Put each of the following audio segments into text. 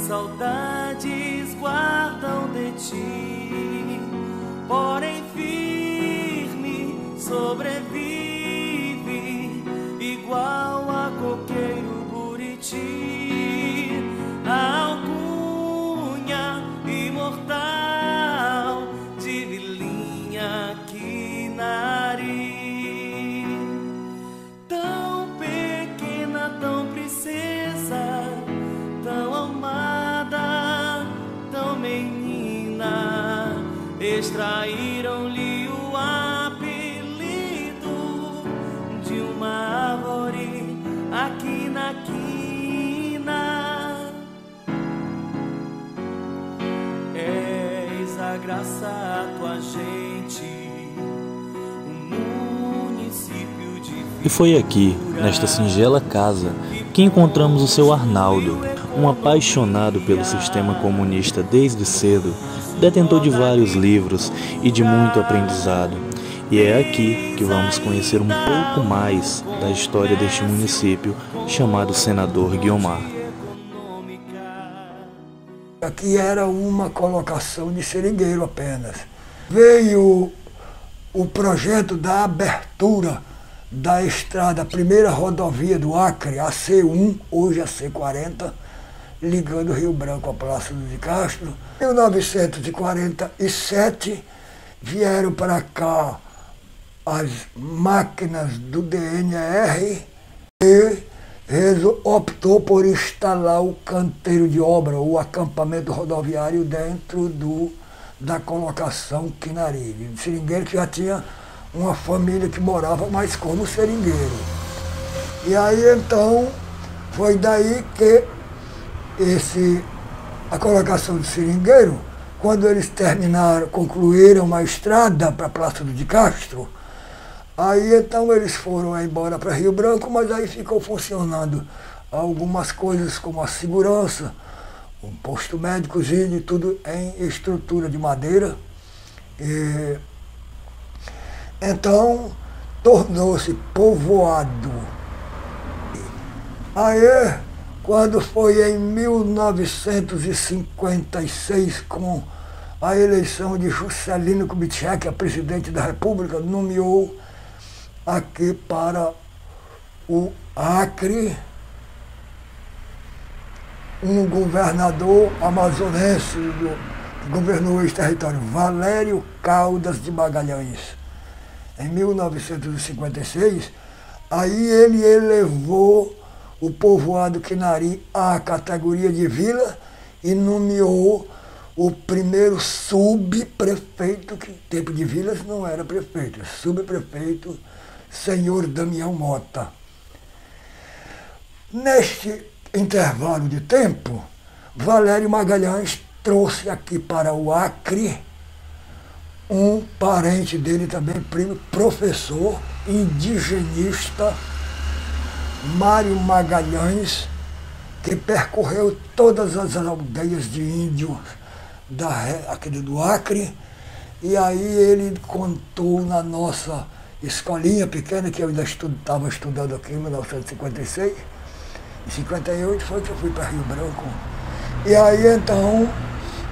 Saudades guardam de ti, porém firme sobrevive, igual a coqueiro buriti, a alcunha imortal de Vilinha Quinari. Tão pequena, tão princesa, tão amada, tão menina, extraíram-lhe o apelido de uma árvore aqui na quina. És a graça a tua gente, um município de... E foi aqui, nesta singela casa, que encontramos o seu Arnaldo, um apaixonado pelo sistema comunista desde cedo, detentor de vários livros e de muito aprendizado. E é aqui que vamos conhecer um pouco mais da história deste município chamado Senador Guiomar. Aqui era uma colocação de seringueiro apenas. Veio o projeto da abertura da estrada, a primeira rodovia do Acre, a C1, hoje a C40, ligando Rio Branco a Plácido de Castro. Em 1947 vieram para cá as máquinas do DNR e optou por instalar o canteiro de obra, o acampamento rodoviário dentro da colocação Quinari, de seringueiro, que já tinha uma família que morava mais como seringueiro. E aí então foi daí que a colocação de seringueiro, quando eles concluíram uma estrada para Plácido de Castro, aí então eles foram embora para Rio Branco, mas aí ficou funcionando algumas coisas como a segurança, um posto médicozinho e tudo em estrutura de madeira. Então tornou-se povoado. Aí, quando foi em 1956, com a eleição de Juscelino Kubitschek, a presidente da República, nomeou aqui para o Acre um governador amazonense que governou esse território, Valério Caldas de Magalhães. Em 1956, aí ele elevou o povoado Quinari à categoria de vila e nomeou o primeiro subprefeito, que em tempo de vilas não era prefeito, subprefeito, senhor Damião Mota. Neste intervalo de tempo, Valério Magalhães trouxe aqui para o Acre um parente dele também, primo, professor, indigenista, Mário Magalhães, que percorreu todas as aldeias de índios aqui do Acre, e aí ele contou na nossa escolinha pequena, que eu ainda estava estudando aqui em 1956, em 58 foi que eu fui para Rio Branco. E aí então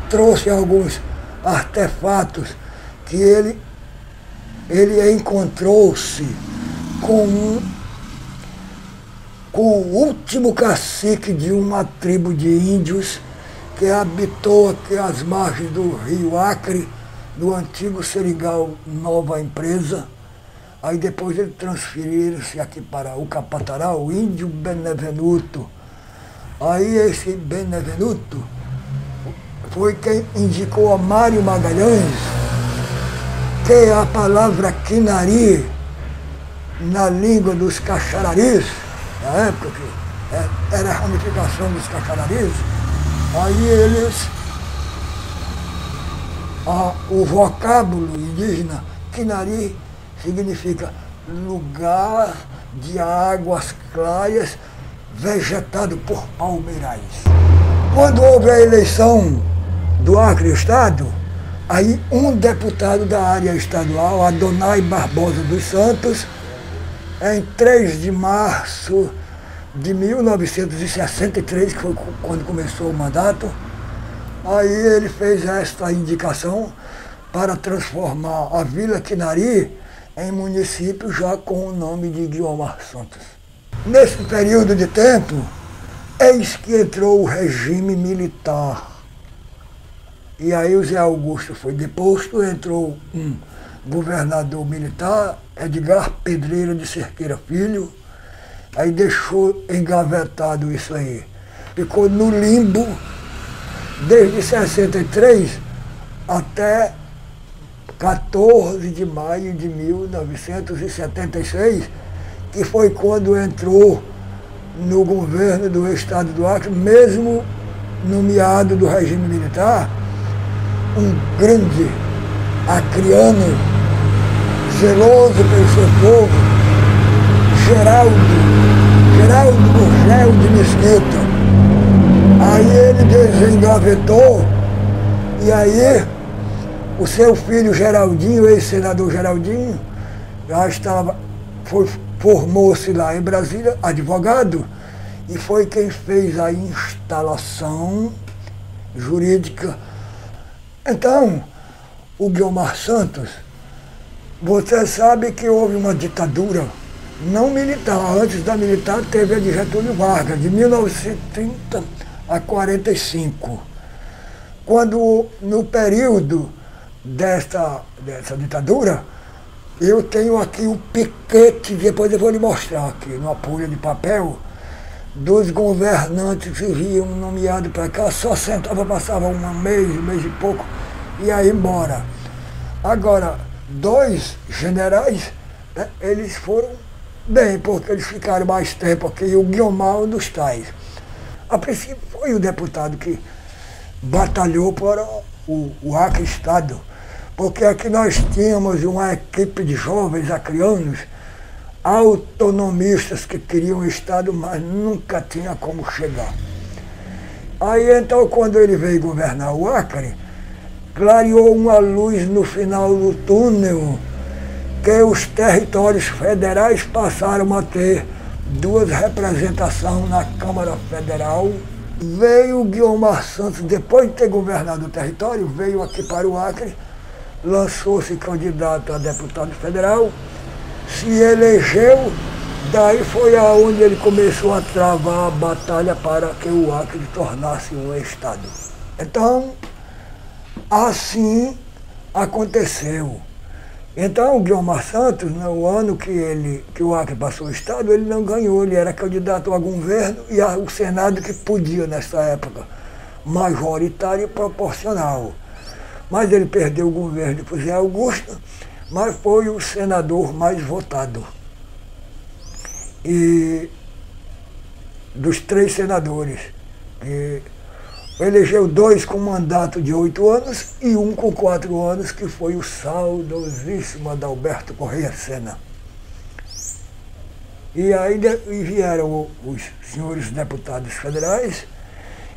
trouxe alguns artefatos que ele encontrou-se com o último cacique de uma tribo de índios que habitou aqui às margens do rio Acre, do antigo Seringal Nova Empresa. Aí depois eles transferiram-se aqui para o Capatará, o índio Benevenuto. Aí esse Benevenuto foi quem indicou a Mário Magalhães que a palavra Quinari, na língua dos Caxararis, na época que era a ramificação dos Caxararis, aí o vocábulo indígena Quinari significa lugar de águas claras vegetado por palmeirais. Quando houve a eleição do Acre Estado, aí um deputado da área estadual, Adonai Barbosa dos Santos, em 3 de março de 1963, que foi quando começou o mandato, aí ele fez esta indicação para transformar a Vila Quinari em município já com o nome de Guiomar Santos. Nesse período de tempo, eis que entrou o regime militar. E aí o Zé Augusto foi deposto, entrou um governador militar, Edgar Pedreira de Cerqueira Filho, aí deixou engavetado isso aí. Ficou no limbo desde 63 até 14 de maio de 1976, que foi quando entrou no governo do estado do Acre, mesmo nomeado do regime militar, um grande acriano, zeloso pelo seu povo, Geraldo Gurgel de Mesquita. Aí ele desengavetou, e aí o seu filho Geraldinho, ex-senador Geraldinho, já estava, formou-se lá em Brasília, advogado, e foi quem fez a instalação jurídica. Então, o Guiomar Santos, você sabe que houve uma ditadura não militar. Antes da militar teve a de Getúlio Vargas, de 1930 a 45. Quando, no período dessa ditadura, eu tenho aqui o piquete, depois eu vou lhe mostrar aqui, numa folha de papel, dos governantes que vinham nomeados para cá, só sentava, passava um mês e pouco, e aí embora. Agora, 2 generais, né, eles foram bem, porque eles ficaram mais tempo aqui, e o Guiomar dos tais. A princípio foi o deputado que batalhou para o Acre Estado, porque aqui nós tínhamos uma equipe de jovens acrianos, autonomistas que queriam o Estado, mas nunca tinha como chegar. Aí então, quando ele veio governar o Acre, clareou uma luz no final do túnel, que os territórios federais passaram a ter 2 representações na Câmara Federal. Veio o Guiomar Santos, depois de ter governado o território, veio aqui para o Acre, lançou-se candidato a deputado federal, se elegeu, daí foi aonde ele começou a travar a batalha para que o Acre tornasse um estado. Então, assim aconteceu. Então, o Guiomar Santos, no ano que o Acre passou o estado, ele não ganhou, ele era candidato a governo e ao Senado, que podia, nessa época, majoritário e proporcional. Mas ele perdeu o governo para o Zé Augusto, mas foi o senador mais votado. E dos 3 senadores, elegeu 2 com mandato de 8 anos e 1 com 4 anos, que foi o saudosíssimo Adalberto Correia Sena. E aí vieram os senhores deputados federais,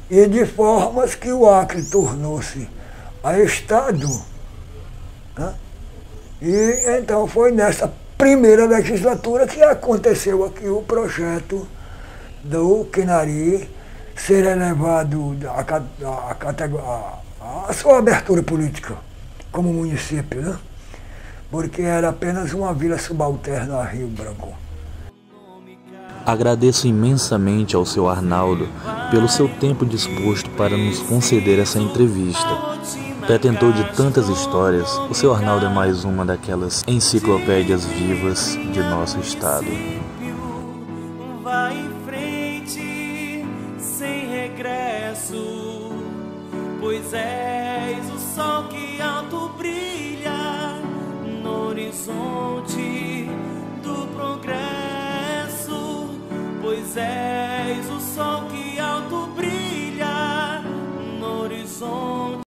e de formas que o Acre tornou-se a Estado, né? E então foi nessa primeira legislatura que aconteceu aqui o projeto do Quinari ser elevado a sua abertura política como município, né? Porque era apenas uma vila subalterna a Rio Branco. Agradeço imensamente ao seu Arnaldo pelo seu tempo disposto para nos conceder essa entrevista. Detentor de tantas histórias, o seu Arnaldo é mais uma daquelas enciclopédias vivas de nosso estado.